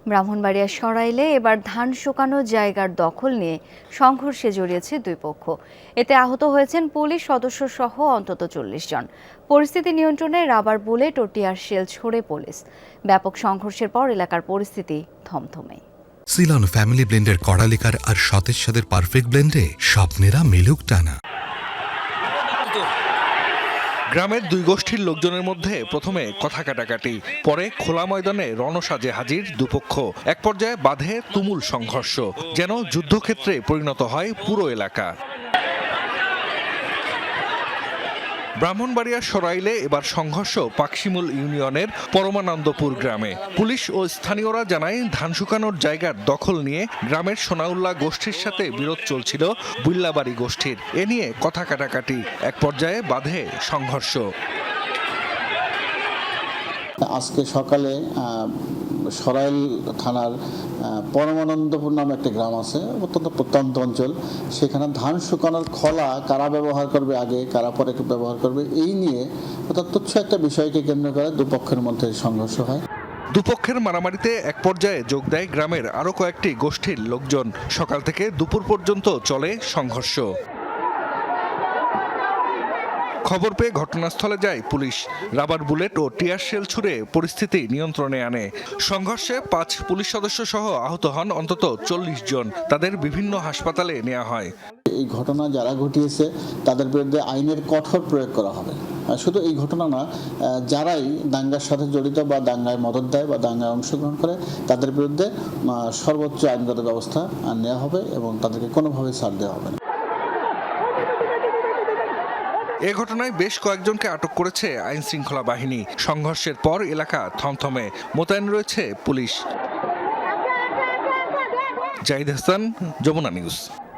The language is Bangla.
ব্রাহ্মণবাড়িয়ার সরাইলে এবার ধান শুকানোর জায়গার দখল নিয়ে সংঘর্ষে জড়িয়েছে দুই পক্ষ। এতে আহত হয়েছেন পুলিশ সদস্য সহ অন্তত ৪০ জন। পরিস্থিতি নিয়ন্ত্রণে রাবার বুলেট ও টিয়ার শেল ছোড়ে পুলিশ। ব্যাপক সংঘর্ষের পর এলাকার পরিস্থিতি থমথমে। সিলন ফ্যামিলি ব্লেন্ডের কড়ালিকার আর সতেজ স্বাদের পারফেক্ট ব্লেন্ডে স্বপ্নেরা মেলুক টানা। গ্রামের দুই গোষ্ঠীর লোকজনের মধ্যে প্রথমে কথা কাটাকাটি, পরে খোলা ময়দানে রণসাজে হাজির দুপক্ষ। এক পর্যায়ে বাধে তুমুল সংঘর্ষ, যেন যুদ্ধক্ষেত্রে পরিণত হয় পুরো এলাকা। ব্রাহ্মণবাড়িয়ার সরাইলে এবার সংঘর্ষ পাকশিমুল ইউনিয়নের পরমানন্দপুর গ্রামে। পুলিশ ও স্থানীয়রা জানায়, ধান শুকানোর জায়গার দখল নিয়ে গ্রামের সোনাউল্লাহ গোষ্ঠীর সাথে বিরোধ চলছিল বুল্লাবাড়ি গোষ্ঠীর। এ নিয়ে কথা কাটাকাটি, এক পর্যায়ে বাধে সংঘর্ষ। আজকে সকালে সরাইল থানার পরমানন্দপুর নামে একটি গ্রাম আছে, অত্যন্ত প্রত্যন্ত অঞ্চল। সেখানে ধান শুকানোর খলা কারা ব্যবহার করবে আগে, কারা পরে ব্যবহার করবে, এই নিয়ে অর্থাৎ তুচ্ছ একটা বিষয়কে কেন্দ্র করে দুপক্ষের মধ্যে সংঘর্ষ হয়। দুপক্ষের মারামারিতে এক পর্যায়ে যোগ দেয় গ্রামের আরও কয়েকটি গোষ্ঠীর লোকজন। সকাল থেকে দুপুর পর্যন্ত চলে সংঘর্ষ। খবর পেয়ে ঘটনাস্থলে যায় পুলিশ। রাবার বুলেট ও টিয়ার শেল ছুড়ে পরিস্থিতি নিয়ন্ত্রণে আনে। সংঘর্ষে ৫ পুলিশ সদস্য সহ আহত হন অন্তত ৪০ জন। তাদের বিভিন্ন হাসপাতালে নেওয়া হয়। এই ঘটনা যারা ঘটিয়েছে তাদের বিরুদ্ধে আইনের কঠোর প্রয়োগ করা হবে। শুধু এই ঘটনা না, যারাই দাঙ্গার সাথে জড়িত বা দাঙ্গায় মদদ দেয় বা দাঙ্গায় অংশগ্রহণ করে তাদের বিরুদ্ধে সর্বোচ্চ আইনগত ব্যবস্থা নেওয়া হবে এবং তাদেরকে কোনোভাবেই ছাড় দেওয়া হবে না। এ ঘটনায় বেশ কয়েকজনকে আটক করেছে আইন শৃঙ্খলা বাহিনী। সংঘর্ষের পর এলাকা থমথমে, মোতায়েন রয়েছে পুলিশ। জাহিদ হাসান, যমুনা নিউজ।